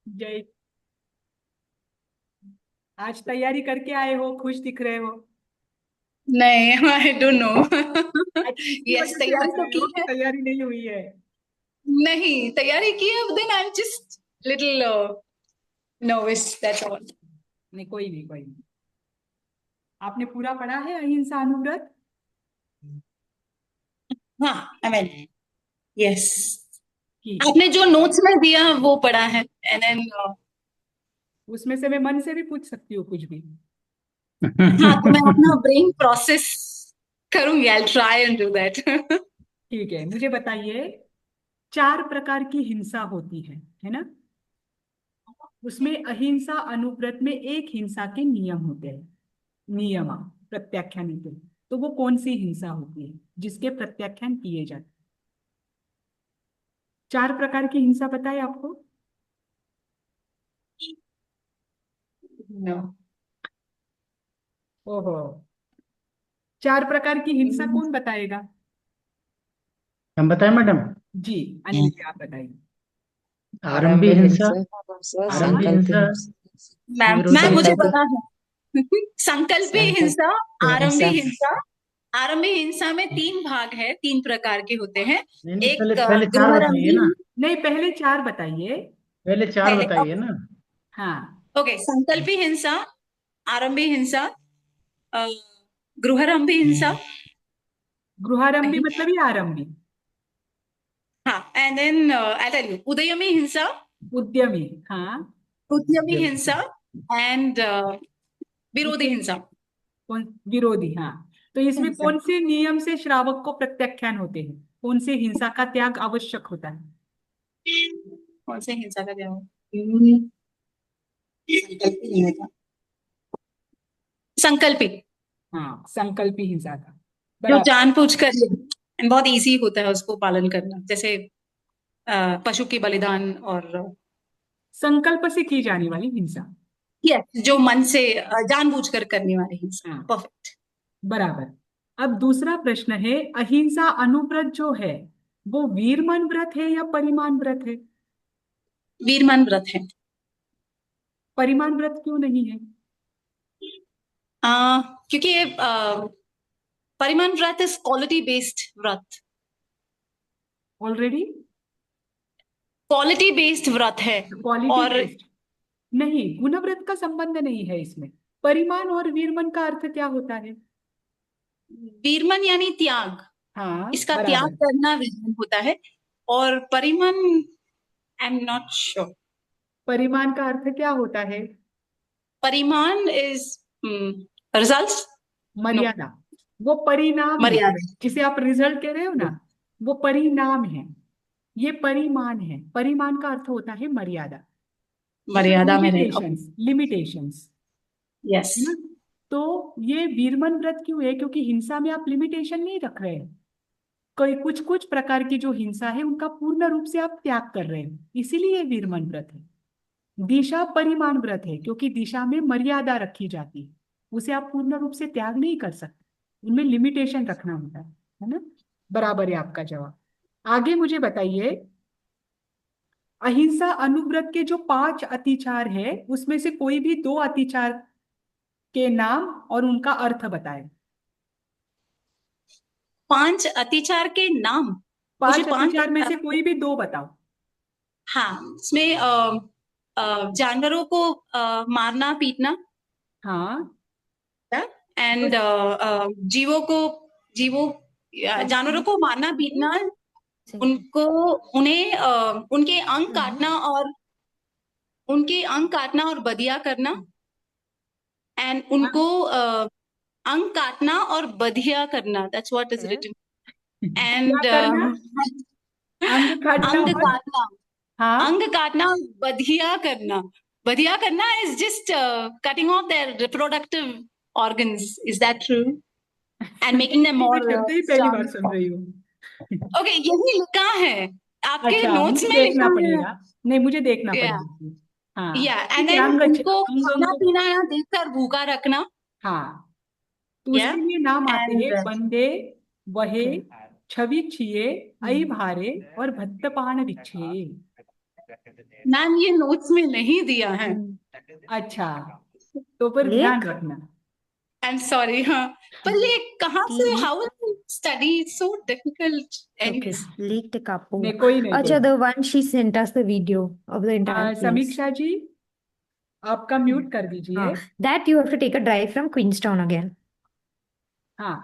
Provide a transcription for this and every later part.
जय। आज तैयारी करके आए हो, खुश दिख रहे हो। नहीं, आई डोंट नो। अच्छा, इसी यस, वजह से तैयारी हंस तो रहे हो की कि है। तैयारी नहीं हुई है। नहीं, तैयारी की है, then I am just little nervous, that's all. नहीं, कोई नहीं, कोई नहीं। आपने पूरा पढ़ा है अहिंसा अनुव्रत? हाँ, आई मीन, यस। ठीक है। आपने जो नोट्स में दिया वो पढ़ा है, एंड देन उसमें से मैं मन से भी पूछ सकती हूँ कुछ भी। हाँ, तो मैं अपना ब्रेन प्रोसेस करूंगी, I try and do that. ठीक है, मुझे बताइए। चार प्रकार की हिंसा होती है ना? उसमें अहिंसा अनुव्रत में एक हिंसा के नियम होते हैं। नियम, प्रत्याख्यान होते हैं। तो वो कौन सी हिंसा होती है जिसके प्रत्याख्यान किए जाते हैं? चार प्रकार की हिंसा बताए आपको। नो। ओहो। चार प्रकार की हिंसा कौन बताएगा? हम बताएं मैडम। जी। अनिल जी, आप बताइए। आरंभी आरंभ हिंसा। हिंसा, हाँ। आरंभी संकल्प हिंसा। हिंसा, मैम मुझे विरोधी। संकल्प पता है। संकल्पी संकल्प हिंसा, आरंभी हिंसा। हिंसा। आरंभी हिंसा में तीन भाग है, तीन प्रकार के होते हैं। नहीं नहीं, पहले एक पहले चार बताइए गृहरंभी। ना। नहीं, पहले चार बताइए। पहले चार पहले बताइए ना। हाँ। ओके, संकल्पी हिंसा, आरंभी हिंसा, अ, गृहरंभी हिंसा। गृहारंभी मतलब ही आरंभी। हाँ, and then I tell you, उदयमी हिंसा, उद्यमी। हाँ। उद्यमी जब हिंसा, एंड विरोधी इसमें हिंसा। कौन? विरोधी, हाँ। तो इसमें हिंसा कौन से नियम से श्रावक को प्रत्याख्यान होते हैं? कौन से हिंसा का त्याग आवश्यक होता है? कौन से हिंसा का क्या हो? संकल्पी नहीं होता। संकल्पी, हाँ, संकल्पी हिंसा का। जो बराबर। जानबूझकर, बहुत इजी होता है उसको पालन करना, जैसे पशु की बलिदान, और संकल्प से की जाने वाली हिंसा। यस, जो मन से जानबूझकर करने वाली हिंसा। हाँ। परफेक्ट। बराबर। अब दूसरा प्रश्न है, अहिंसा अनुव्रत जो है वो वीरमन व्रत है या परिमान व्रत है? वीरमान व्रत है। परिमान व्रत क्यों नहीं है? क्योंकि ये परिमान व्रत इज क्वालिटी बेस्ड व्रत। ऑलरेडी क्वालिटी बेस्ड व्रत है। क्वालिटी और बेस्ड। नहीं, गुणव्रत का संबंध नहीं है इसमें। परिमान और वीरमन का अर्थ क्या होता है? वीरमन यानी त्याग, हाँ, इसका त्याग बराबर। करना वीरमन होता है। और परिमन, आई एम नॉट श्योर। परिमान का अर्थ क्या होता है? परिमान इज रिजल्ट। नो, मर्यादा। वो परिणाम है। मर्यादा। जिसे आप रिजल्ट कह रहे हो ना, वो परिणाम है। ये परिमान है। परिमान का अर्थ होता है मर्यादा। मतलब मर्यादा में रहना। Limitations, limitations. यस। है ना? तो ये वीरमन व्रत क्यों है? क्योंकि हिंसा में आप लिमिटेशन नहीं रख रहे हैं। कोई कुछ कुछ प्रकार की जो हिंसा है उनका पूर्ण रूप से आप त्याग कर रहे हो, इसीलिए ये वीरमन व्रत है। दिशा परिमाण व्रत है क्योंकि दिशा में मर्यादा रखी जाती है। उसे आप पूर्ण रूप से त्याग नहीं कर सकते, उनमें लिमिटेशन रखना होता है ना? बराबर है आपका जवाब। आगे मुझे बताइए। अहिंसा अनुव्रत के जो पांच अतिचार है उसमें से कोई भी दो अतिचार के नाम और उनका अर्थ बताएं। पांच अतिचार के नाम। मुझे पांच पांच अतिचार में से कोई भी दो बताओ। हाँ, इसमें जानवरों को मारना पीटना, हाँ। एंड जीवों को, जीवों जानवरों को मारना पीटना, उनको, उन्हें उनके अंग काटना, और उनके अंग काटना और बदिया करना, एंड उनको अंग काटना और बधिया करना, दैट्स व्हाट इज रिटन। क्या एंड करना? अंग काटना अंग और? काटना, हाँ। अंग काटना और बधिया करना। बधिया करना is just cutting of their reproductive organs, is that true? And making them मैं मोर शब्द ही पहली बार सुन रही हूँ। ओके, यही लिखा है आपके अच्छा, नोट्स मुझे में, देखना लिखा है। पड़ेगा। नहीं, मुझे देखना या पड़ेगा। हाँ, या एंड ठीक है। देन अंग, उनको अंग खाना अंग। पीना या देखकर भूखा रखना। हाँ। तो या उसके लिए नाम आते एंड हैं बंदे, वहे, छवि छिए, ऐ भारे और भत्तपान विच्छे। मैम ये नोट्स में नहीं दिया है। अच्छा, तो पर लेक ध्यान रखना। आई एम सॉरी। हाँ, पर ये कहाँ से, T how study so difficult okay anyways. Lake Tekapo. नहीं, कोई नहीं, कोई Acha, the one she sent us the video of the entire place. समीक्षा जी, आपका म्यूट कर दीजिए। That you have to take a drive from Queenstown again. हाँ,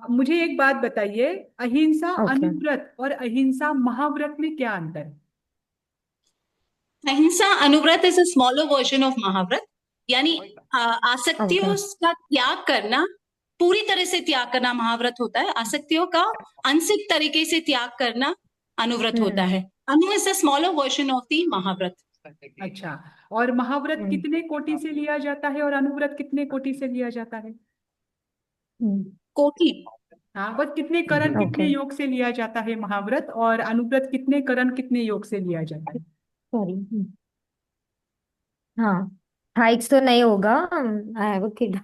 मुझे एक बात बताइए, अहिंसा Okay. अनुव्रत और अहिंसा महाव्रत में क्या अंतर है? Ahimsa anuvrat is a smaller version of mahavrat, यानी आसक्तियों का त्याग करना, पूरी तरह से त्याग करना महाव्रत होता है। आसक्तियों का आंशिक तरीके से त्याग करना अनुव्रत होता है। Anu is the smaller version of the mahavrat. अच्छा, और महाव्रत कितने कोटि से लिया जाता है और अनुव्रत कितने कोटि से लिया जाता है? कोटि। हाँ, बस कितने करण कितने Okay. योग से लिया जाता है महाव्रत, और अनुव्रत कितने करण कितने योग से लिया जाता है? Sorry. हाँ, hikes तो नहीं होगा. I have a kid.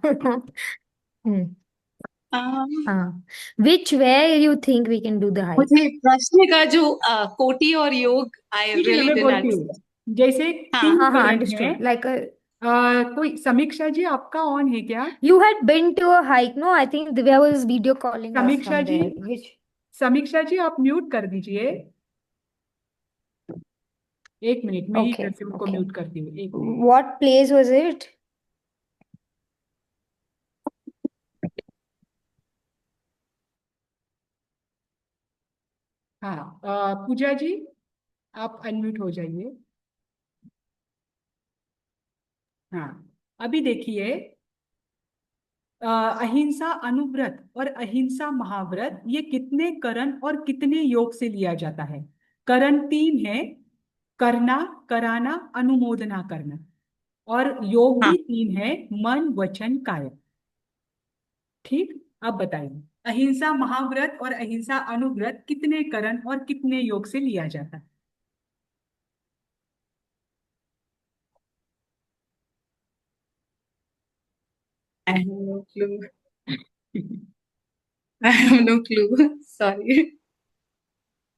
हाँ. Which way you think we can do the hike? मुझे प्रश्न का जो कोटि और योग आई ठीक है, रियली मैं डिड बोलती नॉट। हूँ। जैसे हाँ, 3 हाँ, करण understood. हैं। Like कोई समीक्षा जी आपका ऑन है क्या? you had been to a hike, no? I think Divya was video calling us समीक्षा from जी, there. Which समीक्षा जी आप म्यूट कर दीजिए। एक मिनट, मैं ही Okay, इधर से उनको okay. म्यूट करती हूँ, एक minute. What place was it? हाँ, पूजा जी आप अनम्यूट हो जाइए। हाँ, अभी देखिए, अहिंसा अनुव्रत और अहिंसा महाव्रत ये कितने करण और कितने योग से लिया जाता है? करण 3 है, करना, कराना, अनुमोदना करना, और योग हाँ, भी 3 है, मन, वचन, काया। ठीक, अब बताइए, अहिंसा महाव्रत और अहिंसा अनुव्रत कितने करण और कितने योग से लिया जाता है? I have no clue. I have no clue, sorry.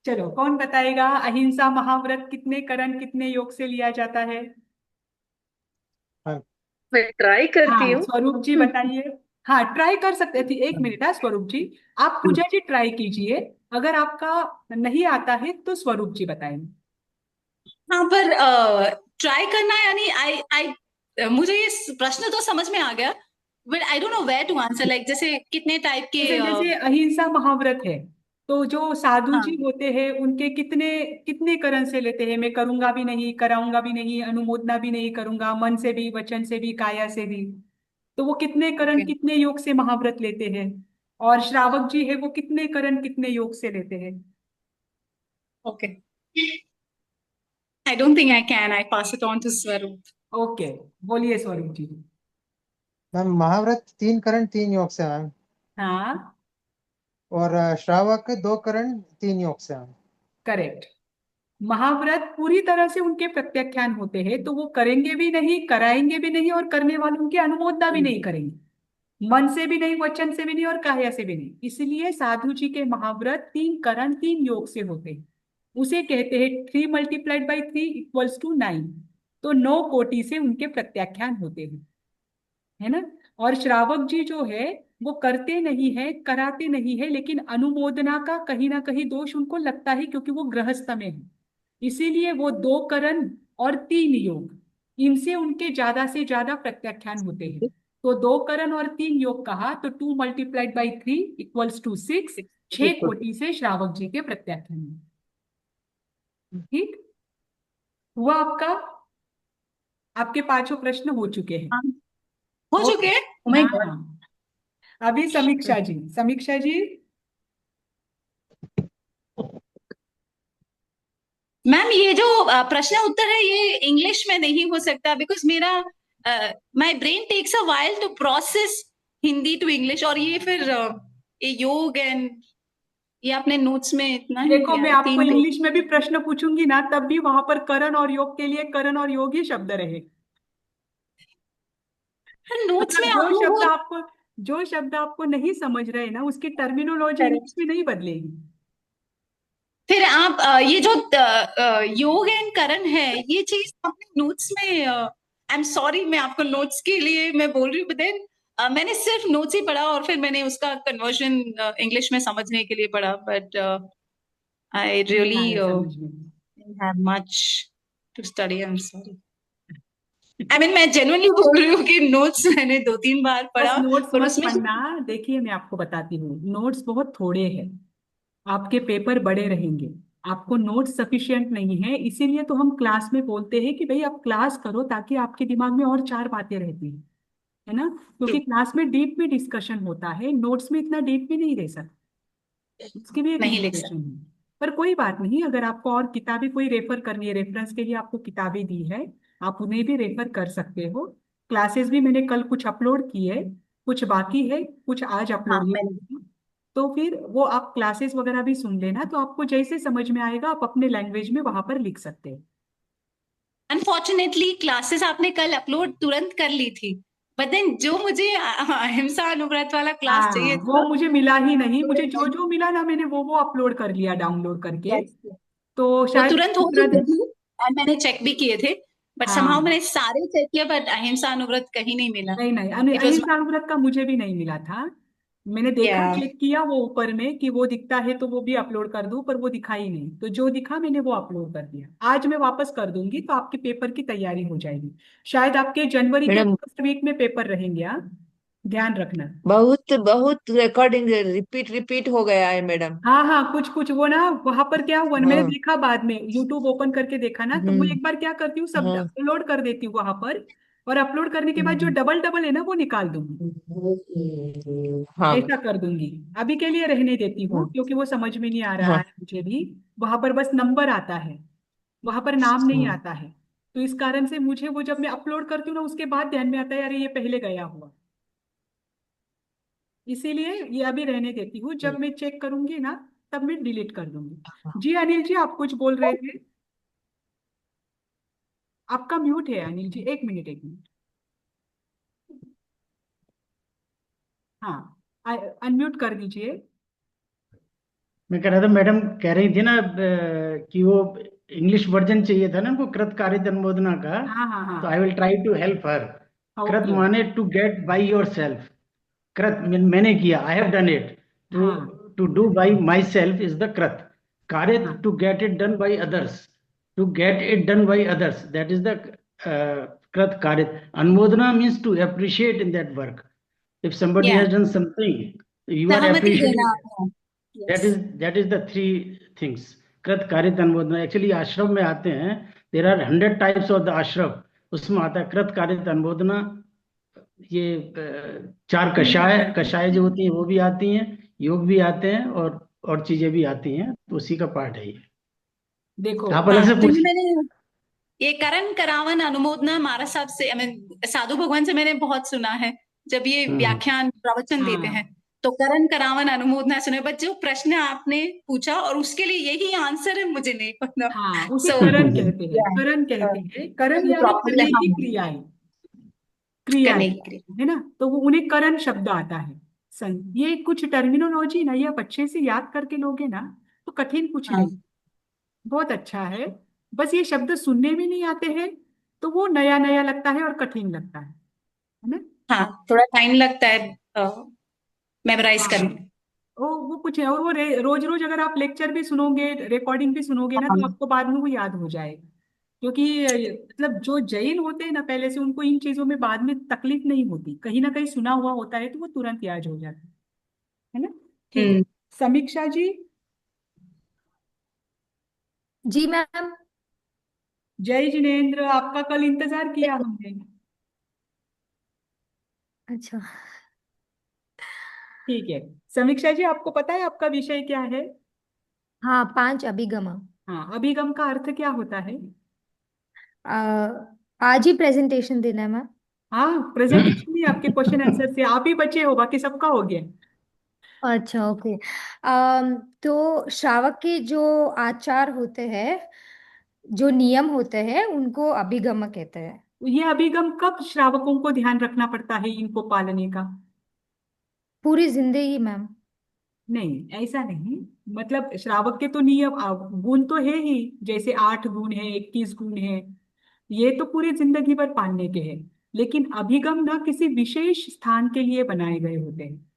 चलो, कौन बताएगा अहिंसा महाव्रत कितने करण कितने योग से लिया जाता है? मैं ट्राई करती हाँ, हूँ. स्वरूप जी बताइए। हाँ, ट्राई कर सकते थे, एक मिनट। हाँ, स्वरूप जी, आप पूजा जी ट्राई कीजिए, अगर आपका नहीं आता है तो स्वरूप जी बताएंगे। हाँ, पर ट्राई करना यानी आई आई मुझे ये प्रश्न तो समझ में आ गया, but I don't know where to answer. Like जैसे कितने टाइप के जैसे जैसे अहिंसा महाव्रत है, तो जो साधु हाँ, जी होते हैं उनके कितने कितने करण से लेते हैं? मैं करूंगा भी नहीं, कराऊंगा भी नहीं, अनुमोदना भी नहीं करूंगा, मन से भी, वचन से भी, काया से भी। तो वो कितने करण ओके कितने योग से महाव्रत लेते हैं? और श्रावक जी है, वो कितने करण कितने योग से लेते हैं? Okay. I don't think I can, I pass it on to Swaroop. Okay, बोलिए स्वरूप जी। मैम महाव्रत 3 करण 3 योग से मैम, हाँ, और श्रावक 2 करण 3 योग से मैम। करेक्ट। महाव्रत पूरी तरह से उनके प्रत्याख्यान होते हैं, तो वो करेंगे भी नहीं, कराएंगे भी नहीं, और करने वालों की अनुमोदना भी नहीं करेंगे। मन से भी नहीं, वचन से भी नहीं, और काया से भी नहीं। इसलिए साधु जी के महाव्रत 3 करण 3 योग से होते हैं। उसे कहते हैं 3 × 3 = 9। तो 9 कोटि से उनके प्रत्याख्यान होते हैं, है ना। और श्रावक जी जो है, वो करते नहीं है, कराते नहीं है, लेकिन अनुमोदना का कहीं ना कहीं दोष उनको लगता है, क्योंकि वो गृहस्थ में है। इसीलिए वो 2 करण और 3 योग, इनसे उनके ज्यादा से ज्यादा प्रत्याख्यान होते हैं। तो 2 करण और 3 योग कहा तो 2 × 3 = 6। 6 कोटि से श्रावक जी के प्रत्याख्यान हैं। ठीक हुआ आपका? आपके 5 प्रश्न हो चुके हैं। हो चुके हैं। Oh my God. हाँ, अभी समीक्षा जी, समीक्षा जी। मैम ये जो प्रश्न उत्तर है ये इंग्लिश में नहीं हो सकता, बिकॉज मेरा my brain takes a while to process Hindi to English, और ये फिर ये योग एंड ये आपने नोट्स में इतना ही देखो, दिया मैं है, आपको 3 इंग्लिश में भी प्रश्न पूछूंगी ना, तब भी वहां पर करण और योग के लिए करण और योग ही शब्द रहे। नोट्स में मतलब आपने वो जो शब्द आपको नहीं समझ रहे ना, उसकी टर्मिनोलॉजी इंग्लिश में नहीं बदलेगी। फिर आप ये जो योग एंड करण है, ये चीज आपने नोट्स में, आई एम सॉरी मैं आपको नोट्स के लिए मैं बोल रही हूँ, बट देन मैंने सिर्फ नोट्स ही पढ़ा और फिर मैंने उसका कन्वर्जन इंग्लिश में समझने के लिए पढ़ा, बट आई नहीं रियली आया समझ में। Have much to study, I am sorry. I mean मैं जेन्युइनली बोल रही हूँ कि नोट्स मैंने 2-3 बार बस पढ़ा, नोट्स पर मत उसमें पढ़ना। देखिए मैं आपको बताती हूँ, नोट्स बहुत थोड़े हैं, आपके पेपर बड़े रहेंगे, आपको नोट्स सफिशिएंट नहीं है, इसीलिए तो हम क्लास में बोलते हैं कि भाई आप क्लास करो ताकि आपके दिमाग में और चार बातें रहती हैं, है ना। क्योंकि क्लास में डीप में डिस्कशन होता है, नोट्स में इतना डीप में नहीं रह सकता, उसकी भी एक नहीं लिख लिमिटेशन है। पर कोई बात नहीं, अगर आपको और किताबें कोई रेफर करनी है, रेफरेंस के लिए आपको किताबें दी है, आप उन्हें भी रेफर कर सकते हो। क्लासेस भी मैंने कल कुछ अपलोड की है, कुछ बाकी है, कुछ आज हाँ अपलोड मैंने, की। तो फिर वो आप क्लासेस वगैरह भी सुन लेना, तो आपको जैसे समझ में आएगा आप अपने लैंग्वेज में वहां पर लिख सकते हैं। अनफॉर्चुनेटली क्लासेस आपने कल अपलोड तुरंत कर ली थी, बट देन जो मुझे अहिंसा अनुव्रत वाला क्लास चाहिए हाँ वो था, मुझे मिला ही नहीं, मुझे जो जो मिला ना मैंने वो अपलोड कर लिया डाउनलोड करके। yes, तो वो शायद तुरंत हो चुके थे और मैंने चेक भी किए थे, बट समहाउ हाँ मैंने सारे चेक किए, बट अहिंसा अनुव्रत कहीं नहीं मिला। नहीं नहीं, इट वाज अहिंसा व्रत का मुझे भी नहीं मिला था। मैंने देखा, या चेक किया वो ऊपर में कि वो दिखता है तो वो भी अपलोड कर दूं, पर वो दिखा ही नहीं, तो जो दिखा मैंने वो अपलोड कर दिया। आज मैं वापस कर दूंगी तो आपके पेपर की तैयारी हो जाएगी। शायद आपके जनवरी के मैडम फर्स्ट वीक में पेपर रहेंगे, हाँ ध्यान रखना। बहुत बहुत रिकॉर्डिंग रिपीट रिपीट हो गया है मैडम। हाँ हाँ, कुछ कुछ वो ना वहां पर क्या हुआ ना, मैंने हाँ। देखा बाद में यूट्यूब ओपन करके देखा ना, तो वो हम्म। एक बार क्या करती हूँ सब हाँ। अपलोड कर देती हूँ वहां पर, और अपलोड करने के बाद जो हम्म। डबल डबल है ना वो निकाल दूंगी, हाँ। ऐसा कर दूंगी। अभी के लिए रहने देती हूँ हाँ। क्योंकि वो समझ में नहीं आ रहा हाँ। है मुझे भी। वहां पर बस नंबर आता है, वहां पर नाम नहीं हाँ। आता है। तो इस कारण से मुझे वो जब मैं अपलोड करती हूँ ना उसके बाद ध्यान में आता है अरे ये पहले गया हुआ, इसीलिए ये अभी रहने देती हूँ। जब मैं चेक करूंगी ना तब मैं डिलीट कर दूंगी। जी अनिल जी, आप कुछ बोल रहे थे। आपका म्यूट है अनिल जी, एक मिनट एक मिनट। हाँ, अनम्यूट कर दीजिए। मैं कह रहा था मैडम कह रही थी ना कि वो इंग्लिश वर्जन चाहिए था ना उनको कृत कार्य अनुमोदना का। हाँ हाँ हाँ। तो I will try to help her. Krit okay. माने to get by yourself. कृत मैंने किया, I have done it. To हाँ to do by myself is the krit. कार्य हाँ to get it done by others. To get it done by others, that is the krit karya. Anumodana means to appreciate in that work. If somebody या has done something, you are सहमति appreciating. देना आपको, that yes. is that is the three things. कृत कारित अनुमोदना actually आश्रम में आते हैं। There are 100 types of the ashram. उसमें आता है कृत कारित अनुमोदना। ये चार कषाय कषाय जो होती हैं वो भी आती हैं, योग भी आते हैं, और चीजें भी आती हैं, तो उसी का पार्ट है ये। देखो, आप अलग हाँ से क्योंकि पूछ। मैंने ये करण करावन अनुमोदना महाराज साहब से, आई मीन साधु भगवान से मैंने बहुत सुना है, जब ये हम्म। व्याख्यान प्रवचन देते हैं हाँ तो करण करावन अनुमोदना सुने, बट जो प्रश्न आपने पूछा और उसके लिए यही आंसर है मुझे नहीं पता। हाँ, उसे सो करण कहते हैं, या करण कहते हैं, करण यानी प्रॉपरली करने की हम क्रियाएं, क्रियाएं, करने की। है ना। तो वो उन्हें करण शब्द आता है। ये कुछ टर्मिनोलॉजी ना ये आप अच्छे से याद करके लोगे ना तो कठिन कुछ हाँ नहीं, बहुत अच्छा है। बस ये शब्द सुनने में नहीं आते हैं तो वो नया नया लगता है और कठिन लगता है ना। हाँ, थोड़ा टाइम लगता है मेमोराइज हाँ करने में। वो कुछ है, और वो रोज रोज अगर आप लेक्चर भी सुनोगे रिकॉर्डिंग भी सुनोगे ना हाँ तो आपको बाद में वो याद हो जाएगा। क्योंकि मतलब जो जैन होते हैं ना पहले से, उनको इन चीजों में बाद में तकलीफ नहीं होती, कहीं ना कहीं सुना हुआ होता है तो वो तुरंत याद हो जाता है ना। ठीक है। हम्म। समीक्षा जी। जी मैम। जय जिनेन्द्र, आपका कल इंतजार किया हमने। अच्छा। ठीक है। समीक्षा जी, आपको पता है आपका विषय क्या है। हाँ, 5 अभिगम। हाँ, अभिगम का अर्थ क्या होता है। आज ही प्रेजेंटेशन देना है मैम। हाँ, प्रेजेंटेशन नहीं, आपके क्वेश्चन आंसर से आप ही बचे हो, बाकी सबका हो गया। अच्छा, ओके। तो श्रावक के जो आचार होते हैं, जो नियम होते हैं, उनको अभिगम कहते हैं। ये अभिगम कब श्रावकों को ध्यान रखना पड़ता है इनको पालने का। पूरी जिंदगी मैम। नहीं, ऐसा नहीं। मतलब श्रावक के तो नियम गुण तो है ही, जैसे 8 गुण है, 21 गुण है, ये तो पूरी जिंदगी भर पालने के हैं। लेकिन अभिगम ना किसी विशेष स्थान के लिए बनाए गए होते हैं।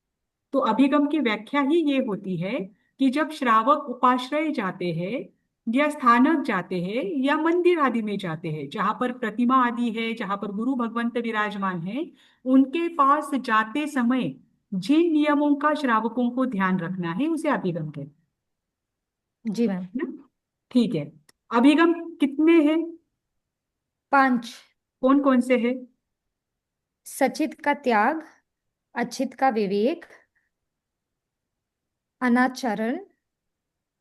तो अभिगम की व्याख्या ही ये होती है कि जब श्रावक उपाश्रय जाते हैं या स्थानक जाते हैं या मंदिर आदि में जाते हैं, जहां पर प्रतिमा आदि है, जहां पर गुरु भगवंत विराजमान है, उनके पास जाते समय जिन नियमों का श्रावकों को ध्यान रखना है उसे अभिगम कहते जी मैम। हैं ना। ठीक है। अभिगम कितने हैं? 5। कौन कौन से हैं? सचित का त्याग, अचित का विवेक, अनाचरण,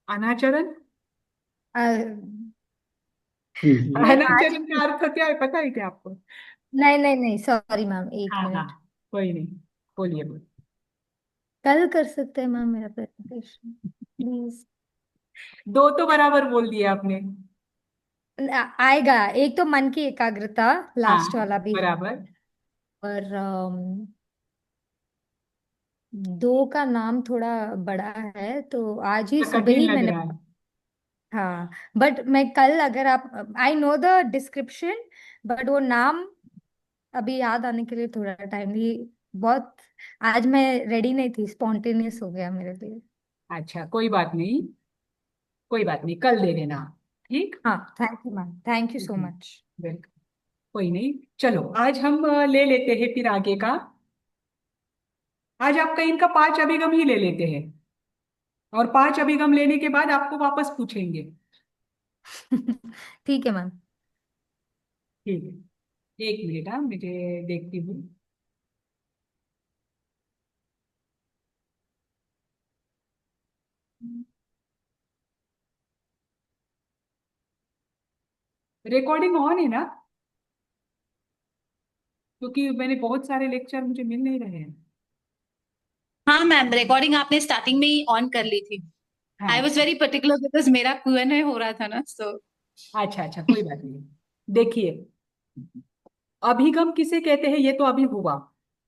अनाचरण। अ, मैं आज अनाचरण का अर्थ क्या है, पता है क्या आपको? नहीं नहीं नहीं, सॉरी मैम, एक हाँ हाँ, मिनट। कोई नहीं, बोलिए बोलिए। कल कर सकते हैं मैम मेरा प्रेजेंटेशन, प्लीज। दो तो बराबर बोल दिया आपने। आएगा, एक तो मन की एकाग्रता, लास्ट हाँ, वाला भी है। बराबर। और दो का नाम थोड़ा बड़ा है, तो आज ही तो सुबह कठिन ही लग मैंने। रहा है। हाँ, बट मैं कल, अगर आप, I know the description, but वो नाम अभी याद आने के लिए थोड़ा टाइम भी बहुत। आज मैं रेडी नहीं थी, स्पॉन्टेनियस हो गया मेरे लिए। अच्छा, कोई बात नहीं, कोई बात नहीं, कल दे देना। ठीक। हाँ, thank you ma'am, thank you so ji, much. बिल्कुल। कोई नहीं। चलो, आज हम ले लेते हैं फिर आगे का। आज आपका इनका 5 अभिगम ही ले लेते हैं, और 5 अभिगम लेने के बाद आपको वापस पूछेंगे। ठीक है मैम। ठीक है, 1 मिनट, हाँ, मुझे देखती हूँ। रिकॉर्डिंग ऑन है ना? क्योंकि मैंने बहुत सारे लेक्चर मुझे मिल नहीं रहे हैं। हाँ मैम, रिकॉर्डिंग आपने स्टार्टिंग में ही ऑन कर ली थी। आई हाँ। वॉज वेरी पर्टिकुलर बिकॉज मेरा Q&A हो रहा था ना, सो। अच्छा अच्छा, कोई बात नहीं। देखिए, अभिगम किसे कहते हैं, ये तो अभी हुआ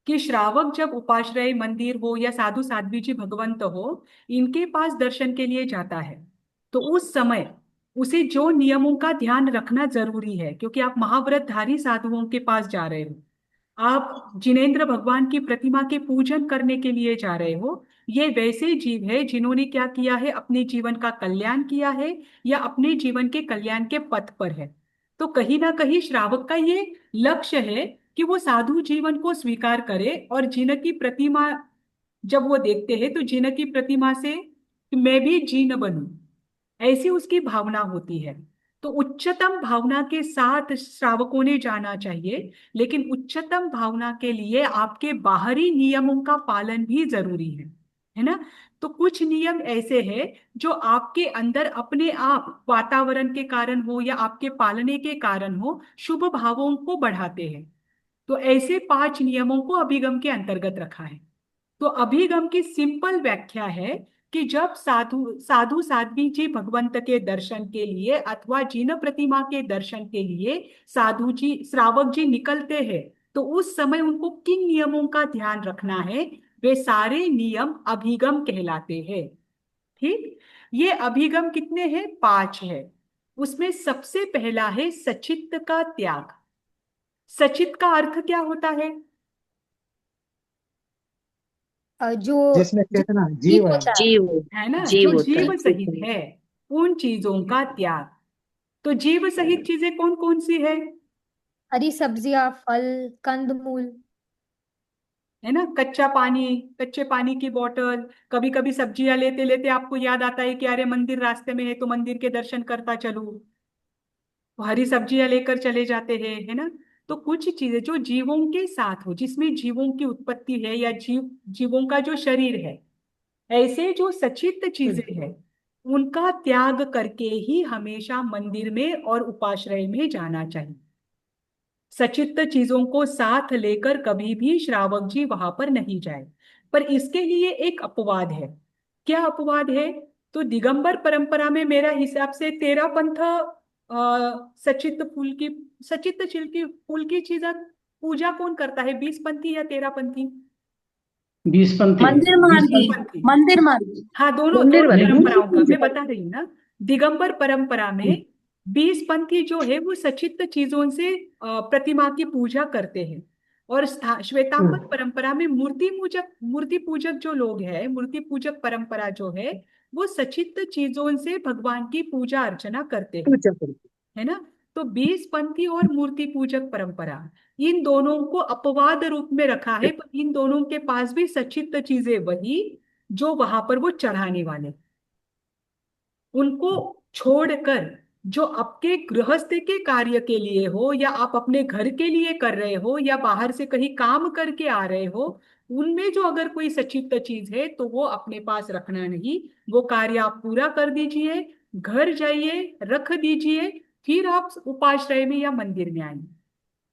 कि श्रावक जब उपाश्रय मंदिर हो या साधु साध्वी जी भगवंत हो, इनके पास दर्शन के लिए जाता है, तो उस समय उसे जो नियमों का ध्यान रखना जरूरी है, क्योंकि आप महाव्रतधारी साधुओं के पास जा रहे हो, आप जिनेंद्र भगवान की प्रतिमा के पूजन करने के लिए जा रहे हो। ये वैसे जीव है जिन्होंने क्या किया है, अपने जीवन का कल्याण किया है या अपने जीवन के कल्याण के पथ पर है। तो कहीं ना कहीं श्रावक का ये लक्ष्य है कि वो साधु जीवन को स्वीकार करे, और जिन की प्रतिमा जब वो देखते हैं तो जिन की प्रतिमा से कि मैं भी जीन बनूं, ऐसी उसकी भावना होती है। तो उच्चतम भावना के साथ श्रावकों ने जाना चाहिए, लेकिन उच्चतम भावना के लिए आपके बाहरी नियमों का पालन भी जरूरी है ना। तो कुछ नियम ऐसे हैं जो आपके अंदर अपने आप वातावरण के कारण हो या आपके पालने के कारण हो, शुभ भावों को बढ़ाते हैं। तो ऐसे 5 नियमों को अभिगम के अंतर्गत रखा है। तो अभिगम की सिंपल व्याख्या है कि जब साधु साधु साध्वी जी भगवंत के दर्शन के लिए अथवा जिन प्रतिमा के दर्शन के लिए साधु जी श्रावक जी निकलते हैं, तो उस समय उनको किन नियमों का ध्यान रखना है, वे सारे नियम अभिगम कहलाते हैं। ठीक। ये अभिगम कितने हैं? 5 है। उसमें सबसे पहला है सचित्त का त्याग। सचित का अर्थ क्या होता है? जो जिसमें जो चेतना जीव जीव है। होता है। जीव, है ना, जो जीव होता जीव है। सहित है, उन चीजों का त्याग। तो जीव सहित चीजें कौन कौन सी है? हरी सब्जियां, फल, कंदमूल। है ना, कच्चा पानी, कच्चे पानी की बोतल, कभी कभी सब्जियां लेते लेते आपको याद आता है कि अरे मंदिर रास्ते में है तो मंदिर के दर्शन करता चलूं, तो हरी सब्जियां लेकर चले जाते हैं, है ना। तो कुछ चीजें जो जीवों के साथ हो, जिसमें जीवों की उत्पत्ति है या जीवों का जो शरीर है, ऐसे जो सचित चीजें हैं, उनका त्याग करके ही हमेशा मंदिर में और उपाश्रय में जाना चाहिए। सचित्त चीजों को साथ लेकर कभी भी श्रावक जी वहां पर नहीं जाए। पर इसके लिए एक अपवाद है। क्या अपवाद है? तो दिगंबर परंपरा में मेरा हिसाब से 13 पंथ सचित्त फूल की, सचित्त चिल की फूल की चीजा पूजा कौन करता है? 20 पंथी या 13 पंथी? बीसपंथी मंदिर मार्गी, बीसपंथी। मंदिर मार्गी। हाँ, दोनों मंदिर दोनों वाली। परंपराओं का मैं बता रही हूँ ना। दिगंबर परंपरा में बीसपंथी जो है वो सचित्त चीजों से प्रतिमा की पूजा करते हैं। और श्वेतांबर परंपरा में मूर्ति पूजक जो लोग हैं, मूर्ति पूजक परंपरा जो है वो सचित्त चीजों से भगवान की पूजा अर्चना करते हैं, पूजा करते। है ना। तो बीसपंथी और मूर्ति पूजक परंपरा, इन दोनों को अपवाद रूप में रखा है, पर इन दोनों के पास भी सचित्त चीजें वही जो वहां पर वो चढ़ाने वाले, उनको छोड़कर जो आपके गृहस्थ के कार्य के लिए हो या आप अपने घर के लिए कर रहे हो या बाहर से कहीं काम करके आ रहे हो, उनमें जो अगर कोई सचित्त चीज है तो वो अपने पास रखना नहीं। वो कार्य आप पूरा कर दीजिए, घर जाइए, रख दीजिए, फिर आप उपाश्रय में या मंदिर में आइए।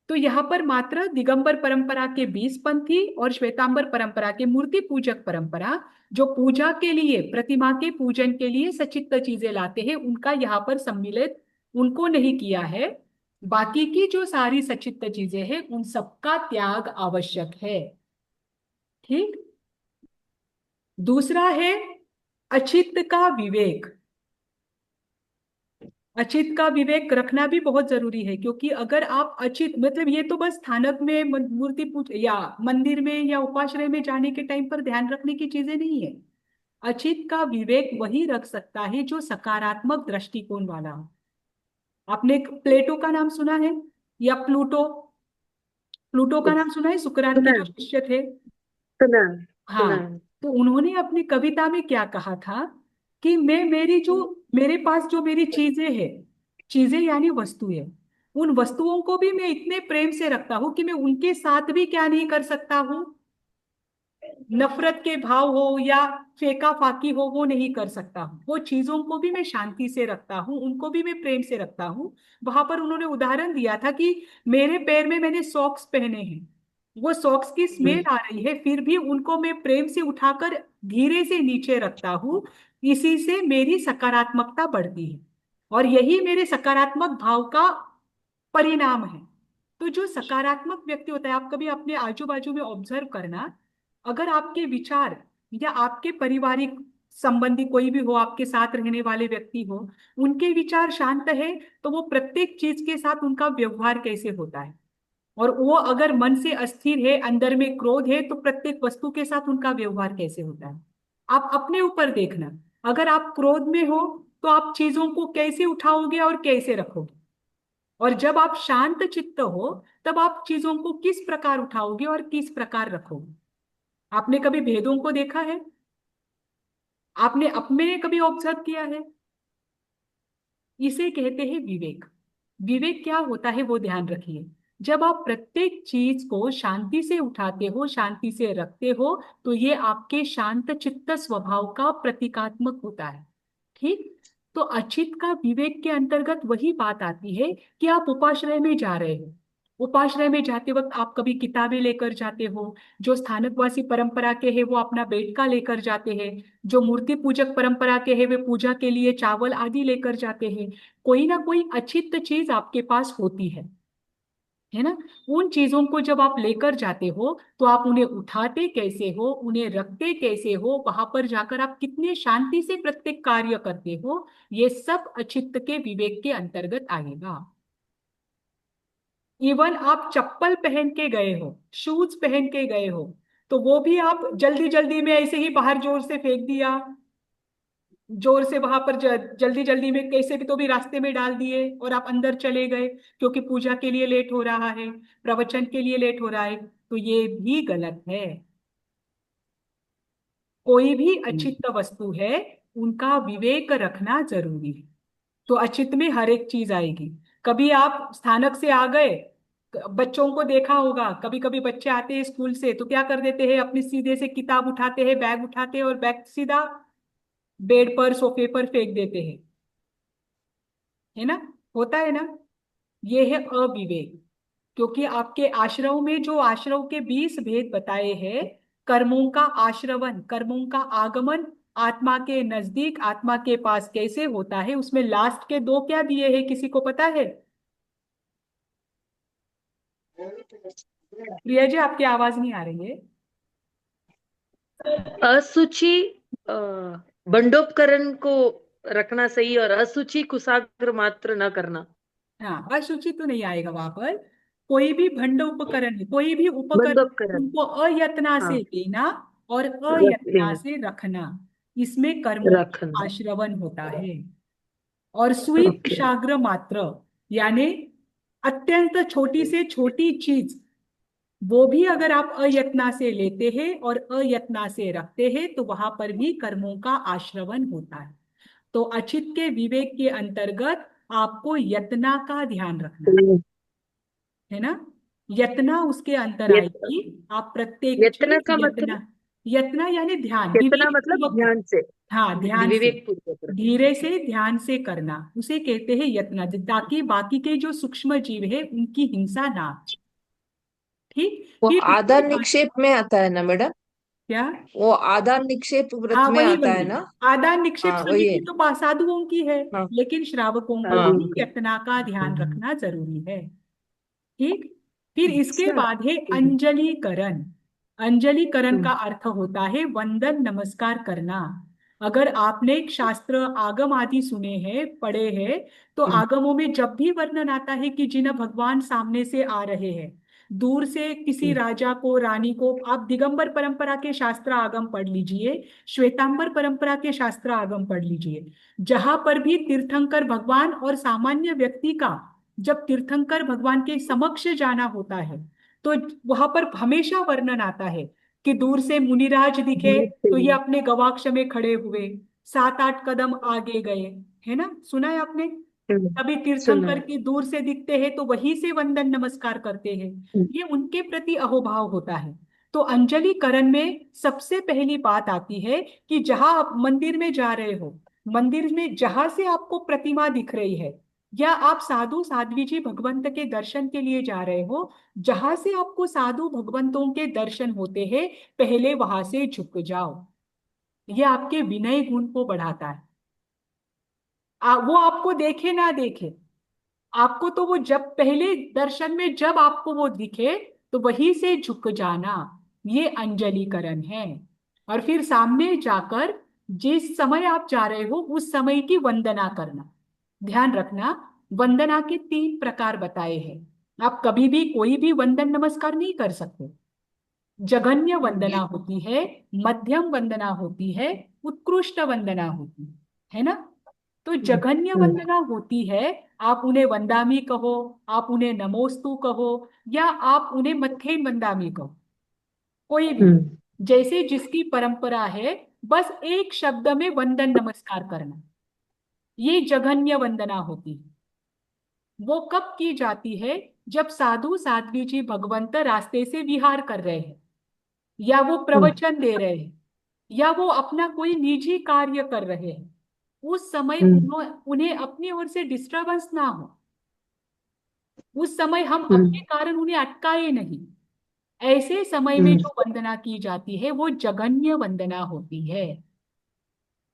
तो यहाँ पर मात्र दिगंबर परंपरा के बीसपंथी और श्वेतांबर परंपरा के मूर्ति पूजक परंपरा जो पूजा के लिए, प्रतिमा के पूजन के लिए सचित्त चीजें लाते हैं, उनका यहाँ पर सम्मिलित उनको नहीं किया है। बाकी की जो सारी सचित्त चीजें हैं उन सबका त्याग आवश्यक है। ठीक। दूसरा है अचित्त का विवेक। अचित का विवेक रखना भी बहुत जरूरी है, क्योंकि अगर आप अचित, मतलब ये तो बस स्थानक में मूर्ति पूज या मंदिर में या उपाश्रय में जाने के टाइम पर ध्यान रखने की चीजें नहीं है। अचित का विवेक वही रख सकता है जो सकारात्मक दृष्टिकोण वाला हो। आपने प्लेटो का नाम सुना है, या प्लूटो? प्लूटो का नाम सुना है, सुकरात के सुना जो शिष्य थे। सुना सुना हाँ, तो उन्होंने अपनी कविता में क्या कहा था कि मैं मेरे पास जो मेरी चीजें हैं, चीजें यानी वस्तुएं, उन वस्तुओं को भी मैं इतने प्रेम से रखता हूं कि मैं उनके साथ भी क्या नहीं कर सकता हूँ, नफरत के भाव हो या फेका फाकी हो वो नहीं कर सकता हूँ। वो चीजों को भी मैं शांति से रखता हूँ, उनको भी मैं प्रेम से रखता हूँ। वहां पर उन्होंने उदाहरण दिया था कि मेरे पैर में मैंने सॉक्स पहने हैं, वो सॉक्स की स्मेल आ रही है, फिर भी उनको मैं प्रेम से उठाकर धीरे से नीचे रखता हूँ। इसी से मेरी सकारात्मकता बढ़ती है और यही मेरे सकारात्मक भाव का परिणाम है। तो जो सकारात्मक व्यक्ति होता है, आप कभी अपने आजू बाजू में ऑब्जर्व करना, अगर आपके विचार या आपके पारिवारिक संबंधी कोई भी हो, आपके साथ रहने वाले व्यक्ति हो, उनके विचार शांत है तो वो प्रत्येक चीज के साथ उनका व्यवहार कैसे होता है। और वो अगर मन से अस्थिर है, अंदर में क्रोध है, तो प्रत्येक वस्तु के साथ उनका व्यवहार कैसे होता है। आप अपने ऊपर देखना, अगर आप क्रोध में हो तो आप चीजों को कैसे उठाओगे और कैसे रखोगे, और जब आप शांत चित्त हो तब आप चीजों को किस प्रकार उठाओगे और किस प्रकार रखोगे। आपने कभी भेदों को देखा है? आपने अपने कभी ऑब्जर्व किया है? इसे कहते हैं विवेक। विवेक क्या होता है वो ध्यान रखिए। जब आप प्रत्येक चीज को शांति से उठाते हो, शांति से रखते हो, तो ये आपके शांत चित्त स्वभाव का प्रतीकात्मक होता है। ठीक। तो अचित का विवेक के अंतर्गत वही बात आती है कि आप उपाश्रय में जा रहे हो। उपाश्रय में जाते वक्त आप कभी किताबें लेकर जाते हो, जो स्थानकवासी परंपरा के हैं वो अपना बेटका लेकर जाते हैं, जो मूर्ति पूजक परंपरा के हैं वे पूजा के लिए चावल आदि लेकर जाते हैं। कोई ना कोई अचित चीज आपके पास होती है ना। उन चीजों को जब आप लेकर जाते हो तो आप उन्हें उठाते कैसे हो, उन्हें रखते कैसे हो, वहां पर जाकर आप कितने शांति से प्रत्येक कार्य करते हो, ये सब अचित्त के विवेक के अंतर्गत आएगा। इवन आप चप्पल पहन के गए हो, शूज पहन के गए हो, तो वो भी आप जल्दी जल्दी में ऐसे ही बाहर जोर से फेंक दिया, जोर से वहां पर जल्दी जल्दी में कैसे भी तो भी रास्ते में डाल दिए और आप अंदर चले गए, क्योंकि पूजा के लिए लेट हो रहा है, प्रवचन के लिए लेट हो रहा है, तो ये भी गलत है। कोई भी अचित्त वस्तु है, उनका विवेक रखना जरूरी है। तो अचित में हर एक चीज आएगी। कभी आप स्थानक से आ गए, बच्चों को देखा होगा, कभी कभी बच्चे आते हैं स्कूल से तो क्या कर देते हैं, अपनी सीधे से किताब उठाते हैं, बैग उठाते हैं और बैग सीधा बेड पर सोफे पर फेंक देते हैं, है ना। होता है ना। ये है अविवेक। क्योंकि आपके आश्रव में जो आश्रव के 20 भेद बताए हैं, कर्मों का आश्रवन, कर्मों का आगमन आत्मा के नजदीक, आत्मा के पास कैसे होता है, उसमें लास्ट के दो क्या दिए हैं, किसी को पता है? प्रिया जी आपकी आवाज नहीं आ रही है। असुचि अ, बंडोपकरण को रखना सही और असुचि कुशाग्र मात्र न करना। हाँ, अशुचि तो नहीं आएगा वहां पर। कोई भी भंड उपकरण है, कोई भी उपकरण, बंडोपकरण। उनको अयत्ना हाँ, से लेना और रख अयत्ना लेना, से रखना, इसमें कर्मों का रखना। आश्रवण होता है। और सुई ओके। कुशाग्र मात्र, यानी अत्यंत छोटी से छोटी चीज, वो भी अगर आप अयत्ना से लेते हैं और अयत्ना से रखते हैं तो वहां पर भी कर्मों का आश्रवण होता है। तो अचित के विवेक के अंतर्गत आपको यत्ना का ध्यान रखना है ना। यत्ना उसके अंदर यत, आएगी। आप प्रत्येक यत्न चीज का मतलब, यत्ना, यत्ना यानी ध्यान, यत्न विवेक मतलब पूर्वक। ध्यान से, हाँ, ध्यान से, विवेक पूर्वक। धीरे से ध्यान से करना, उसे कहते हैं यत्ना, ताकि बाकी के जो सूक्ष्म जीव है उनकी हिंसा ना। ठीक। वो फिर उसके आधार बाद निक्षेप में आता है ना मैडम? क्या? वो आधार निक्षेप व्रत हाँ, में वही आता वही। है ना? आदान निक्षेप हाँ वही है। समिति तो साधुओं की है, हाँ, लेकिन श्रावकों को हाँ। भी यत्ना का ध्यान रखना जरूरी है। ठीक। फिर इसके अच्छा। बाद है अंजलिकरण। अंजलिकरण हम्म, का अर्थ होता है वंदन नमस्कार करना। अगर आपने एक शास्त्र आगम आदि सुने हैं, पढ़े हैं, तो हम्म, आगमों में जब भी वर्णन आता है कि जिन भगवान सामने से आ रहे हैं, दूर से किसी हम्म, राजा को, रानी को, आप दिगंबर परंपरा के शास्त्र आगम पढ़ लीजिए, श्वेतांबर परंपरा के शास्त्र आगम पढ़ लीजिए, जहां पर भी तीर्थंकर भगवान और सामान्य व्यक्ति का जब तीर्थंकर भगवान के समक्ष जाना होता है, तो वहां पर हमेशा वर्णन आता है कि दूर से मुनिराज दिखे तो ये अपने गवाक्ष में खड़े हुए, 7-8 कदम आगे गए, है ना, सुना है आपने। हम्म, कभी सुना तीर्थंकर है। की दूर से दिखते हैं तो वहीं से वंदन नमस्कार करते हैं। हम्म, ये उनके प्रति अहोभाव होता है। तो अंजलि करण में सबसे पहली बात आती है कि जहां आप मंदिर में जा रहे हो, मंदिर में जहां से आपको प्रतिमा दिख रही है, या आप साधु साध्वी जी भगवंत के दर्शन के लिए जा रहे हो, जहां से आपको साधु भगवंतों के दर्शन होते हैं, पहले वहां से झुक जाओ। ये आपके विनय गुण को बढ़ाता है। वो आपको देखे ना देखे, आपको तो वो जब पहले दर्शन में जब आपको वो दिखे तो वहीं से झुक जाना, ये अंजलिकरण है। और फिर सामने जाकर जिस समय आप जा रहे हो उस समय की वंदना करना। ध्यान रखना, वंदना के 3 प्रकार बताए हैं। आप कभी भी कोई भी वंदन नमस्कार नहीं कर सकते। जघन्य वंदना होती है, मध्यम वंदना होती है, उत्कृष्ट वंदना होती है ना। तो जघन्य हम्म, वंदना होती है, आप उन्हें वंदामी कहो, आप उन्हें नमोस्तु कहो, या आप उन्हें मत्थे वंदामी कहो, कोई भी, हम्म, जैसे जिसकी परंपरा है, बस एक शब्द में वंदन नमस्कार करना, ये जघन्य वंदना होती है। वो कब की जाती है? जब साधु साध्वी जी भगवंत रास्ते से विहार कर रहे हैं, या वो हम्म, प्रवचन दे रहे हैं, या वो अपना कोई निजी कार्य कर रहे हैं, उस समय हम्म, उन्हें अपनी ओर से डिस्टरबेंस ना हो। उस समय हम अपने हम्म, कारण उन्हें अटकाए नहीं। ऐसे समय में हम्म, जो वंदना की जाती है वो जघन्य वंदना होती है।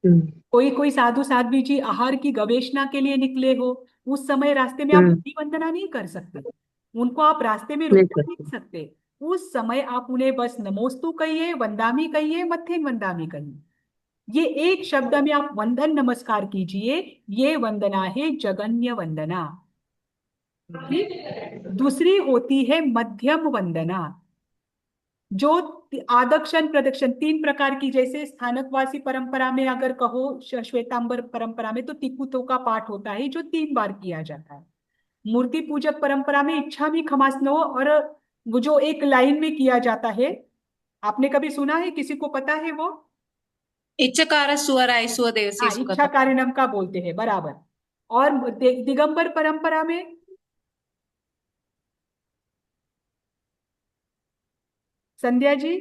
हम्म, कोई कोई साधु साध्वी जी आहार की गवेषणा के लिए निकले हो, उस समय रास्ते में आप हम्म, उनकी वंदना नहीं कर सकते, उनको आप रास्ते में नहीं रोक नहीं करते। सकते। उस समय आप उन्हें बस नमोस्तु कहिए, वंदामी कहिए, मत्थे वंदामी कहिए, ये एक शब्द में आप वंदन नमस्कार कीजिए। ये वंदना है जगन्य वंदना। ठीक। दूसरी होती है मध्यम वंदना, जो आदक्षण प्रदक्षिण 3 प्रकार की, जैसे स्थानकवासी परंपरा में अगर कहो, श्वेतांबर परंपरा में तो तिकुतो का पाठ होता है जो 3 बार किया जाता है। मूर्ति पूजक परंपरा में इच्छा भी खमासनो, और वो जो एक लाइन में किया जाता है, आपने कभी सुना है, किसी को पता है वो? इच्छकार सुअराय सुदेवसी हाँ, इच्छा सुखता। कारणम का बोलते हैं, बराबर। और दिगंबर परंपरा में, संध्या जी,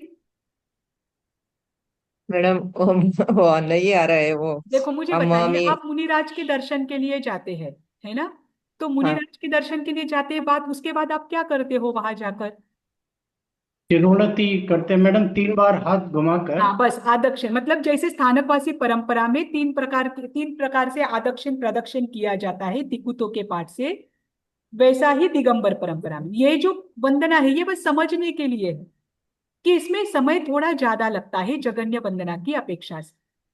मैडम वो नहीं आ रहा है वो। देखो मुझे हम बताइए, हमें। आप मुनिराज के दर्शन के लिए जाते हैं, है ना, तो हाँ, मुनिराज के दर्शन के लिए जाते हैं, बाद उसके बाद आप क्या करते हो वहां जाकर? चिरोड़ती करते हैं मैडम, 3 बार हाथ घुमाकर। हाँ, बस आदक्षिण, मतलब जैसे स्थानकवासी परंपरा में 3 प्रकार से आदक्षिण प्रदक्षिण किया जाता है तिकुतो के पाठ से, वैसा ही दिगंबर परंपरा में ये जो वंदना है ये बस समझने के लिए है। कि इसमें समय थोड़ा ज्यादा लगता है जगन्य वंदना की अपेक्षा से।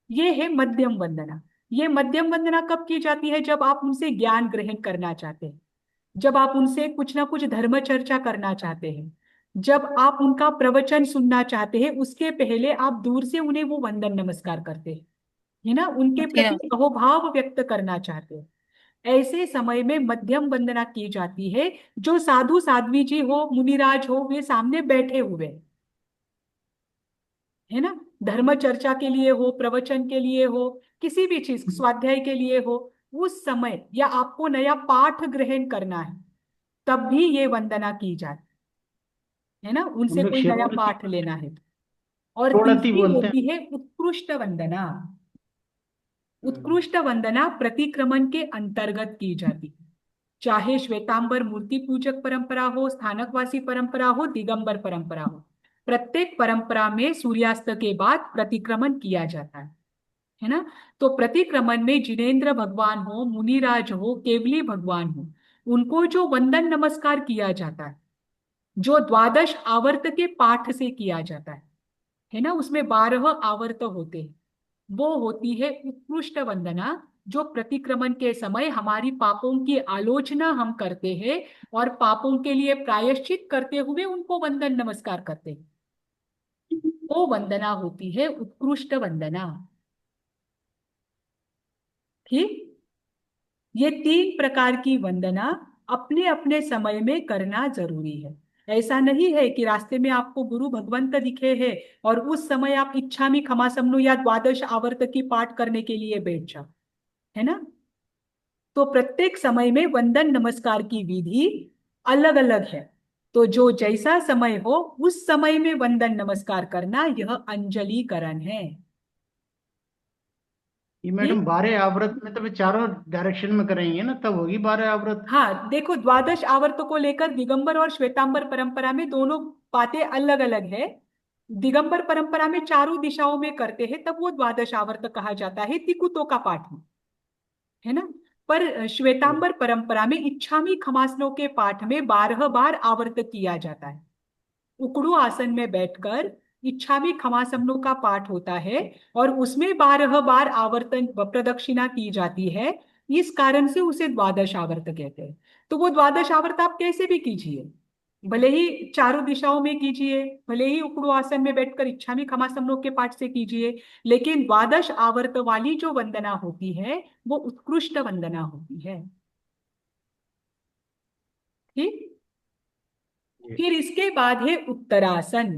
ये है मध्यम वंदना। ये मध्यम वंदना कब की जाती है? जब आप उनसे ज्ञान ग्रहण करना चाहते हैं, जब आप उनसे कुछ ना कुछ धर्म चर्चा करना चाहते हैं, जब आप उनका प्रवचन सुनना चाहते हैं, उसके पहले आप दूर से उन्हें वो वंदन नमस्कार करते हैं, है ना, उनके प्रति अहोभाव व्यक्त करना चाहते हैं। ऐसे समय में मध्यम वंदना की जाती है। जो साधु साध्वी जी हो, मुनिराज हो, वे सामने बैठे हुए हैं, है ना, धर्म चर्चा के लिए हो, प्रवचन के लिए हो, किसी भी चीज स्वाध्याय के लिए हो, उस समय या आपको नया पाठ ग्रहण करना है, तब भी ये वंदना की जाती है ना, हम उनसे लोग कोई नया शरणवती पाठ लेना है तो। और शरणवती तीसरी बोलते हैं। होती है उत्कृष्ट वंदना। उत्कृष्ट वंदना प्रतिक्रमण के अंतर्गत की जाती है। चाहे श्वेतांबर मूर्ति पूजक परंपरा हो, स्थानकवासी परंपरा हो, दिगंबर परंपरा हो, प्रत्येक परंपरा में सूर्यास्त के बाद प्रतिक्रमण किया जाता है ना। तो प्रतिक्रमण में जिनेन्द्र भगवान हो, मुनिराज हो, केवली भगवान हो, उनको जो वंदन नमस्कार किया जाता है, जो द्वादश आवर्त के पाठ से किया जाता है ना, उसमें 12 आवर्त होते हैं, वो होती है उत्कृष्ट वंदना। जो प्रतिक्रमण के समय हमारी पापों की आलोचना हम करते हैं और पापों के लिए प्रायश्चित करते हुए उनको वंदन नमस्कार करते हैं, वो वंदना होती है उत्कृष्ट वंदना। ठीक। ये 3 प्रकार की वंदना अपने अपने समय में करना जरूरी है। ऐसा नहीं है कि रास्ते में आपको गुरु भगवंत दिखे हैं और उस समय आप इच्छामि खमासमनु या द्वादश आवर्त की पाठ करने के लिए बैठ जाओ, है ना। तो प्रत्येक समय में वंदन नमस्कार की विधि अलग अलग है। तो जो जैसा समय हो उस समय में वंदन नमस्कार करना, यह अंजलिकरण है। ये मैडम 12 आवृत में तो वे चारों डायरेक्शन में करेंगे ना, तब होगी 12 आवृत। हाँ देखो, द्वादश आवर्तों को लेकर दिगंबर और श्वेतांबर परंपरा में दोनों बातें अलग अलग है। दिगंबर परंपरा में चारों दिशाओं में करते हैं, तब वो द्वादश आवर्त कहा जाता है तिकुतो का पाठ में, है ना। पर श्वेतांबर परंपरा में इच्छामि खमासनों के पाठ में 12 बार आवर्त किया जाता है। उकड़ू आसन में बैठकर इच्छामि खमासमनों का पाठ होता है और उसमें 12 बार आवर्तन प्रदक्षिणा की जाती है। इस कारण से उसे द्वादश आवर्त कहते हैं। तो वो द्वादश आवर्त आप कैसे भी कीजिए, भले ही चारों दिशाओं में कीजिए, भले ही उकड़ू आसन में बैठकर इच्छामि खमासमनों के पाठ से कीजिए, लेकिन द्वादश आवर्त वाली जो वंदना होती है वो उत्कृष्ट वंदना होती है। ठीक। फिर इसके बाद है उत्तरासन।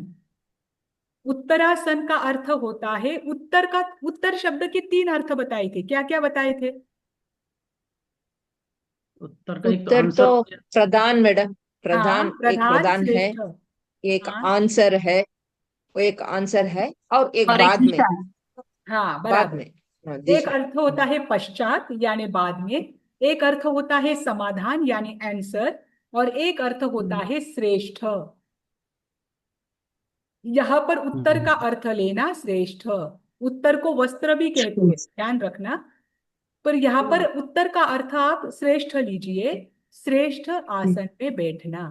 उत्तरासन का अर्थ होता है उत्तर का। उत्तर शब्द के 3 अर्थ बताए थे, क्या क्या बताए थे? उत्तर का एक तो उत्तर तो आंसर। प्रधान मैडम, हाँ, प्रधान एक प्रधान प्रधान है, श्रेष्ठ। एक हाँ, आंसर है, वो एक आंसर है और एक और एक बाद में, दिशा। हाँ बाद बराबर। में। हाँ, एक दिशा। अर्थ होता है पश्चात यानी बाद में, एक अर्थ होता है समाधान यानी आंसर, और एक अर्थ होता है श्रेष्ठ। यहाँ पर उत्तर का अर्थ लेना श्रेष्ठ। उत्तर को वस्त्र भी कहते हैं, ध्यान रखना। पर यहाँ पर उत्तर का अर्थ आप श्रेष्ठ लीजिए। श्रेष्ठ आसन में बैठना।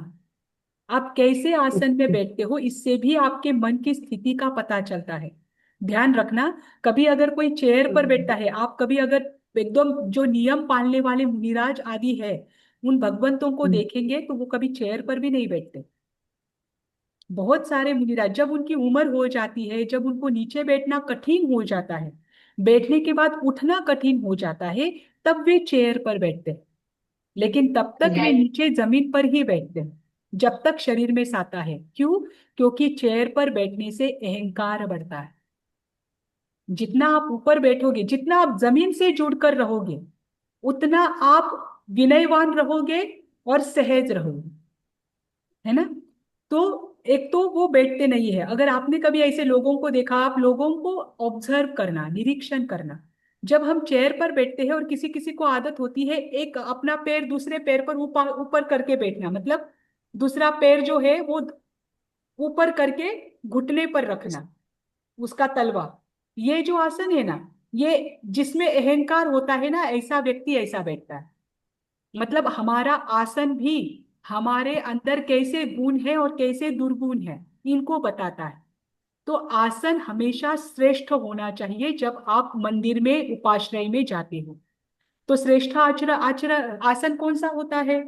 आप कैसे आसन में बैठते हो, इससे भी आपके मन की स्थिति का पता चलता है। ध्यान रखना, कभी अगर कोई चेयर पर बैठता है, आप कभी अगर एकदम जो नियम पालने वाले मुनिराज आदि है उन भगवंतों को देखेंगे तो वो कभी चेयर पर भी नहीं बैठते। बहुत सारे मुनिराज जब उनकी उम्र हो जाती है, जब उनको नीचे बैठना कठिन हो जाता है, बैठने के बाद उठना कठिन हो जाता है, तब वे चेयर पर बैठते हैं। लेकिन तब तक वे नीचे जमीन पर ही बैठते हैं जब तक शरीर में साता है। क्यों? क्योंकि चेयर पर बैठने से अहंकार बढ़ता है। जितना आप ऊपर बैठोगे, जितना आप जमीन से जुड़कर रहोगे, उतना आप विनयवान रहोगे और सहज रहोगे, है ना। तो एक तो वो बैठते नहीं है। अगर आपने कभी ऐसे लोगों को देखा, आप लोगों को ऑब्जर्व करना, निरीक्षण करना। जब हम चेयर पर बैठते हैं और किसी किसी को आदत होती है एक अपना पैर दूसरे पैर पर ऊपर ऊपर करके बैठना, मतलब दूसरा पैर जो है वो ऊपर करके घुटने पर रखना, उसका तलवा। ये जो आसन है ना, ये जिसमें अहंकार होता है ना, ऐसा व्यक्ति ऐसा बैठता है। मतलब हमारा आसन भी हमारे अंदर कैसे गुण है और कैसे दुर्गुण है इनको बताता है। तो आसन हमेशा श्रेष्ठ होना चाहिए जब आप मंदिर में उपाश्रय में जाते हो। तो श्रेष्ठ आचर आचर आसन कौन सा होता है?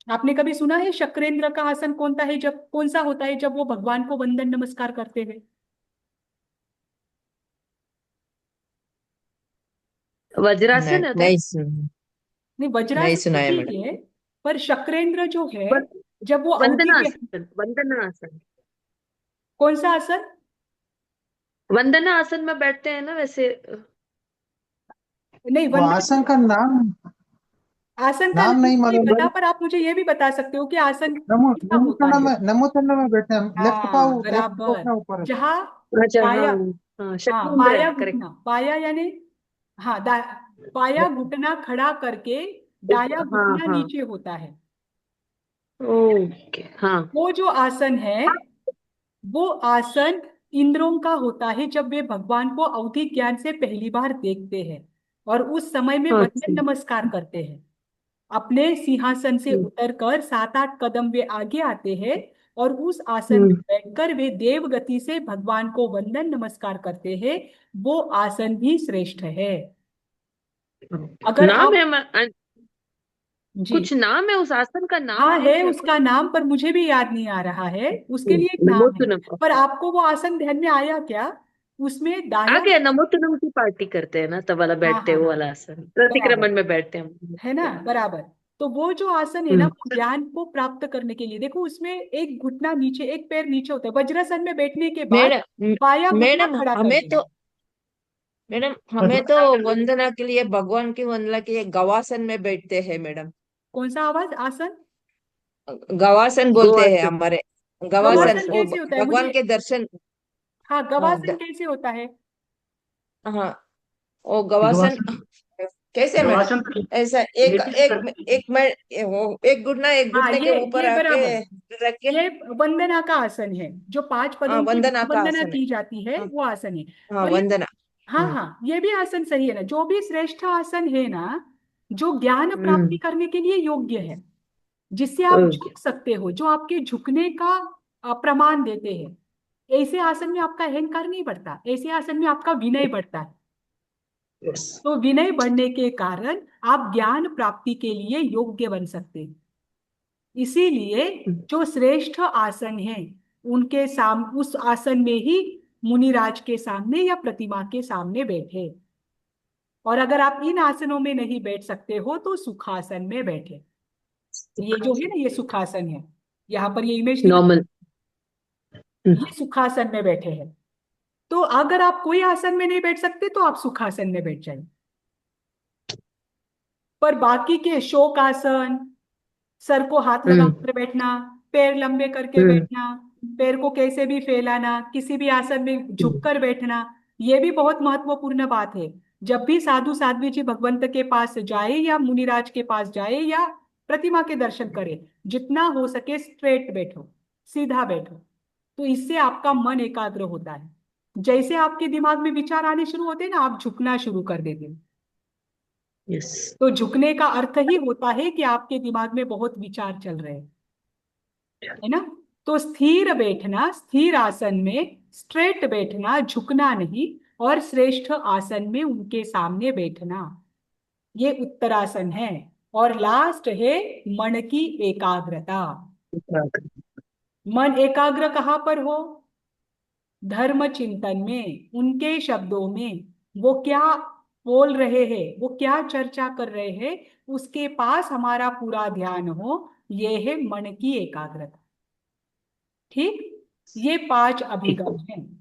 आपने कभी सुना है शक्रेंद्र का आसन कौन सा होता है जब वो भगवान को वंदन नमस्कार करते हैं? वज्रासन होता है। नहीं सुन नहीं, नहीं वज्रासन सुना तो है ठीक मैडम। है, पर शक्रेंद्र जो है वन- जब वो वंदनासन, वंदनासन। कौन सा आसन? वंदनासन में बैठते हैं ना वैसे। नहीं, वो वंदन आसन का नाम आसन का नाम नाम नहीं तो नहीं मालूम, पता, बट पर आप मुझे ये भी बता सकते हो कि आसन नमो कैसा नमो होता तन्ना है। में नमो तन्ना में बैठे हैं, लेफ्ट हाँ, पाव बराबर। अपना ऊपर। जहाँ अच्छा, हाँ बाया, हाँ, हाँ, शक्रेंद्र बाया है, करेक्ट। घुटना, बाया यानी, हाँ, बाया घुटना खड़ा करके दाया हाँ घुटना हाँ, नीचे होता है। ओके, हाँ। वो जो आसन है, वो आसन इंद्रों का होता है जब वे भगवान को अवधि ज्ञान से पहली बार देखते हैं और उस समय में अच्छा। वंदन नमस्कार करते हैं। अपने सिंहासन से हम्म, उतरकर 7-8 कदम वे आगे आते हैं और उस आसन में हम्म, बैठकर वे देव गति से भगवान को वंदन नमस्कार करते हैं। वो आसन भी श्रेष्ठ है। अगर नाम आप, है जी, कुछ नाम है उस आसन का, नाम हाँ, है है क्या कुछ? उसका नाम, पर मुझे भी याद नहीं आ रहा है। उसके लिए एक नमो नाम है। तुनम का। पर आपको वो आसन ध्यान में आया क्या? उसमें आ दाया, गया, नमो तुनम की पार्टी करते हैं ना, तब वाला हाँ बैठते हाँ हैं, वो हाँ, वाला आसन बराबर, प्रतिक्रमण में बैठते हैं हम। है ना, बराबर। तो वो जो आसन है ना, हम्म, वो ज्ञान को प्राप्त करने के लिए, देखो उसमें एक घुटना नीचे, एक पैर नीचे होता है। वज्रासन में बैठने के बाद मैडम बाया घुटना मैडम खड़ा कर हमें देना। तो मैडम हमें तो वंदना के लिए, भगवान की वंदना के लिए गवासन में बैठते हैं मैडम। कौन सा आवाज आसन? गवासन बोलते हैं गोवासन, हमारे। गवासन गवासन गोवासन। वो कैसे होता है भगवान मुझे? के दर्शन। हाँ, हाँ गवासन कैसे होता है? हाँ, वो गवासन गवासन, कैसे मैडम? गवासन तो ऐसा एक लेटे एक करते हैं। एक मैं वो एक घुटना एक हाँ, घुटने के ऊपर ये आके बराबर, रख के। ये वंदना का आसन है। जो 5 हाँ, पदों की वंदना का वंदना आसन है। की जाती है, हाँ वो आसन है। हाँ, और ये, वंदना। हाँ हम्म हाँ, ये भी आसन सही है ना। जो भी श्रेष्ठ आसन है ना, जो ज्ञान प्राप्ति हम्म, करने के लिए योग्य है, जिससे आप ओके। झुक सकते हो, जो आपके झुकने का प्रमाण देते हैं, ऐसे आसन में आपका अहंकार नहीं बढ़ता, ऐसे आसन में आपका विनय बढ़ता है। यस। तो विनय बढ़ने के कारण आप ज्ञान प्राप्ति के लिए योग्य बन सकते हैं। इसीलिए जो श्रेष्ठ आसन है, उस आसन में ही मुनिराज के सामने या प्रतिमा के सामने बैठे। और अगर आप इन आसनों में नहीं बैठ सकते हो तो सुखासन में बैठे। ये जो है ना, ये सुखासन है। यहाँ पर ये इमेज दिखा, नॉर्मल। ये सुखासन में बैठे हैं। तो अगर आप कोई आसन में नहीं बैठ सकते तो आप सुखासन में बैठ जाइए। पर बाकी के शोक आसन, सर को हाथ हम्म लगाकर बैठना, पैर लंबे करके हम्म बैठना, पैर को कैसे भी फैलाना, किसी भी आसन में झुककर बैठना, ये भी बहुत महत्वपूर्ण बात है। जब भी साधु साध्वी जी भगवंत के पास जाए या मुनिराज के पास जाए या प्रतिमा के दर्शन करे, जितना हो सके स्ट्रेट बैठो, सीधा बैठो। तो इससे आपका मन एकाग्र होता है। जैसे आपके दिमाग में विचार आने शुरू होते हैं ना, आप झुकना शुरू कर देते हो। यस। तो झुकने का अर्थ ही होता है कि आपके दिमाग में बहुत विचार चल रहे हैं, है ना। तो स्थिर बैठना, स्थिर आसन में स्ट्रेट बैठना, झुकना नहीं, और श्रेष्ठ आसन में उनके सामने बैठना, ये उत्तरासन है। और लास्ट है मन की एकाग्रता। मन एकाग्र कहाँ पर हो? धर्म चिंतन में, उनके शब्दों में। वो क्या बोल रहे हैं, वो क्या चर्चा कर रहे हैं, उसके पास हमारा पूरा ध्यान हो, ये है मन की एकाग्रता। ठीक, ये 5 ठीक अभिगम है। हैं।